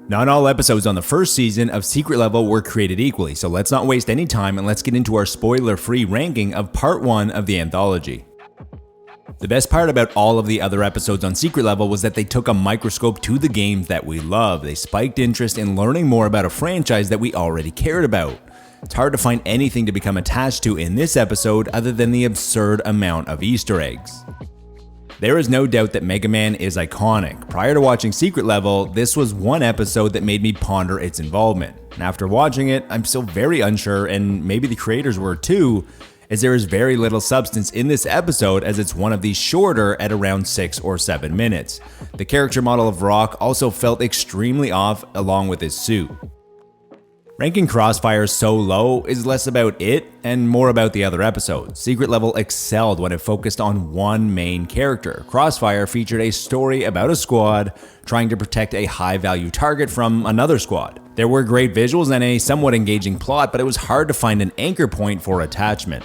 Not all episodes on the first season of Secret Level were created equally, so let's not waste any time and let's get into our spoiler-free ranking of Part 1 of the Anthology. The best part about all of the other episodes on Secret Level was that they took a microscope to the games that we love. They spiked interest in learning more about a franchise that we already cared about. It's hard to find anything to become attached to in this episode other than the absurd amount of Easter eggs. There is no doubt that Mega Man is iconic. Prior to watching Secret Level, this was one episode that made me ponder its involvement. And after watching it, I'm still very unsure, and maybe the creators were too, as there is very little substance in this episode as it's one of the shorter at around 6 or 7 minutes. The character model of Rock also felt extremely off along with his suit. Ranking Crossfire so low is less about it and more about the other episodes. Secret Level excelled when it focused on one main character. Crossfire featured a story about a squad trying to protect a high-value target from another squad. There were great visuals and a somewhat engaging plot, but it was hard to find an anchor point for attachment.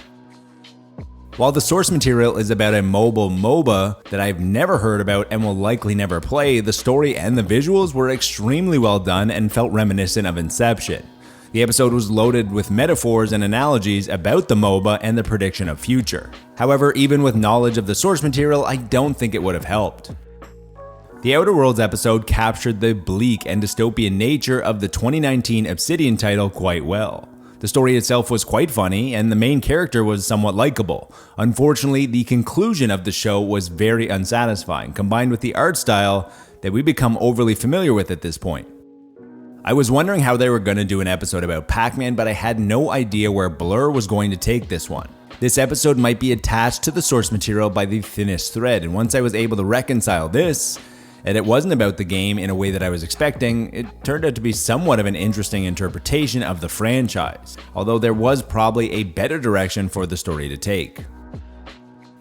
While the source material is about a mobile MOBA that I've never heard about and will likely never play, the story and the visuals were extremely well done and felt reminiscent of Inception. The episode was loaded with metaphors and analogies about the MOBA and the prediction of future. However, even with knowledge of the source material, I don't think it would have helped. The Outer Worlds episode captured the bleak and dystopian nature of the 2019 Obsidian title quite well. The story itself was quite funny, and the main character was somewhat likable. Unfortunately, the conclusion of the show was very unsatisfying, combined with the art style that we've become overly familiar with at this point. I was wondering how they were going to do an episode about Pac-Man, but I had no idea where Blur was going to take this one. This episode might be attached to the source material by the thinnest thread, and once I was able to reconcile this, and it wasn't about the game in a way that I was expecting, it turned out to be somewhat of an interesting interpretation of the franchise, although there was probably a better direction for the story to take.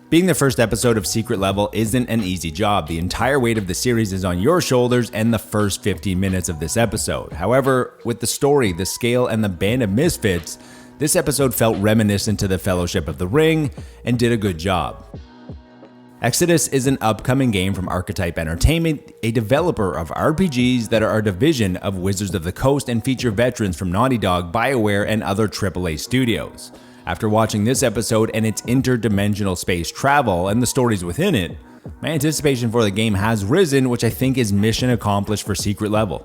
Being the first episode of Secret Level isn't an easy job. The entire weight of the series is on your shoulders and the first 15 minutes of this episode. However, with the story, the scale, and the band of misfits, this episode felt reminiscent to the Fellowship of the Ring and did a good job. Exodus is an upcoming game from Archetype Entertainment, a developer of RPGs that are a division of Wizards of the Coast and feature veterans from Naughty Dog, BioWare, and other AAA studios. After watching this episode and its interdimensional space travel and the stories within it, my anticipation for the game has risen, which I think is mission accomplished for Secret Level.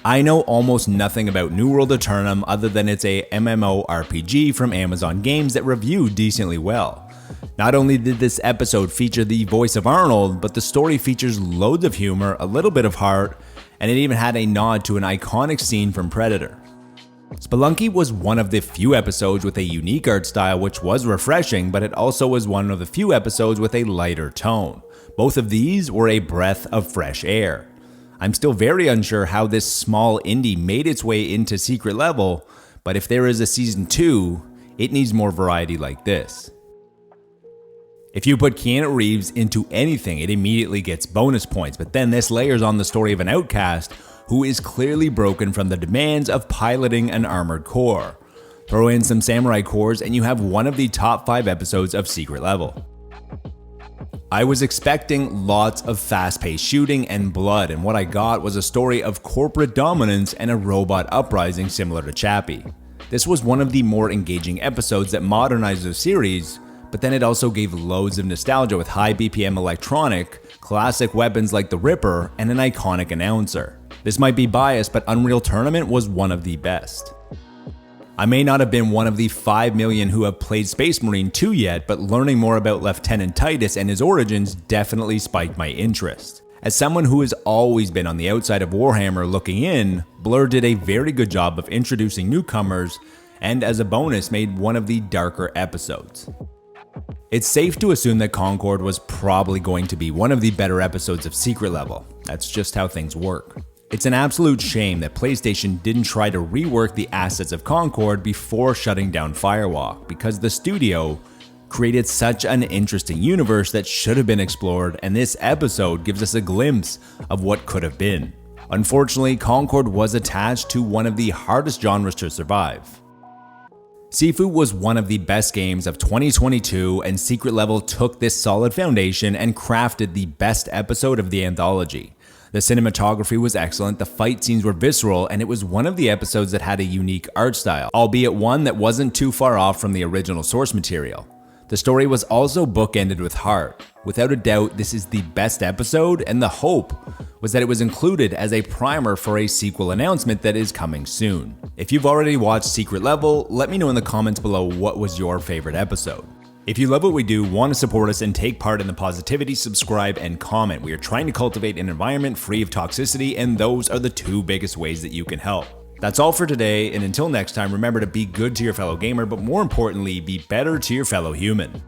I know almost nothing about New World Eternum other than it's a MMORPG from Amazon Games that reviewed decently well. Not only did this episode feature the voice of Arnold, but the story features loads of humor, a little bit of heart, and it even had a nod to an iconic scene from Predator. Spelunky was one of the few episodes with a unique art style which was refreshing, but it also was one of the few episodes with a lighter tone. Both of these were a breath of fresh air. I'm still very unsure how this small indie made its way into Secret Level, but if there is a season 2, it needs more variety like this. If you put Keanu Reeves into anything, it immediately gets bonus points, but then this layers on the story of an outcast who is clearly broken from the demands of piloting an armored core. Throw in some samurai cores and you have one of the top 5 episodes of Secret Level. I was expecting lots of fast-paced shooting and blood, and what I got was a story of corporate dominance and a robot uprising similar to Chappie. This was one of the more engaging episodes that modernized the series, but then it also gave loads of nostalgia with high BPM electronic, classic weapons like the Ripper, and an iconic announcer. This might be biased, but Unreal Tournament was one of the best. I may not have been one of the 5 million who have played Space Marine 2 yet, but learning more about Lieutenant Titus and his origins definitely spiked my interest. As someone who has always been on the outside of Warhammer looking in, Blur did a very good job of introducing newcomers, and as a bonus made one of the darker episodes. It's safe to assume that Concord was probably going to be one of the better episodes of Secret Level. That's just how things work. It's an absolute shame that PlayStation didn't try to rework the assets of Concord before shutting down Firewalk, because the studio created such an interesting universe that should have been explored, and this episode gives us a glimpse of what could have been. Unfortunately, Concord was attached to one of the hardest genres to survive. Sifu was one of the best games of 2022, and Secret Level took this solid foundation and crafted the best episode of the Anthology. The cinematography was excellent, the fight scenes were visceral, and it was one of the episodes that had a unique art style, albeit one that wasn't too far off from the original source material. The story was also bookended with heart. Without a doubt, this is the best episode, and the hope was that it was included as a primer for a sequel announcement that is coming soon. If you've already watched Secret Level, let me know in the comments below what was your favorite episode. If you love what we do, want to support us, and take part in the positivity, subscribe and comment. We are trying to cultivate an environment free of toxicity, and those are the two biggest ways that you can help. That's all for today, and until next time, remember to be good to your fellow gamer, but more importantly, be better to your fellow human.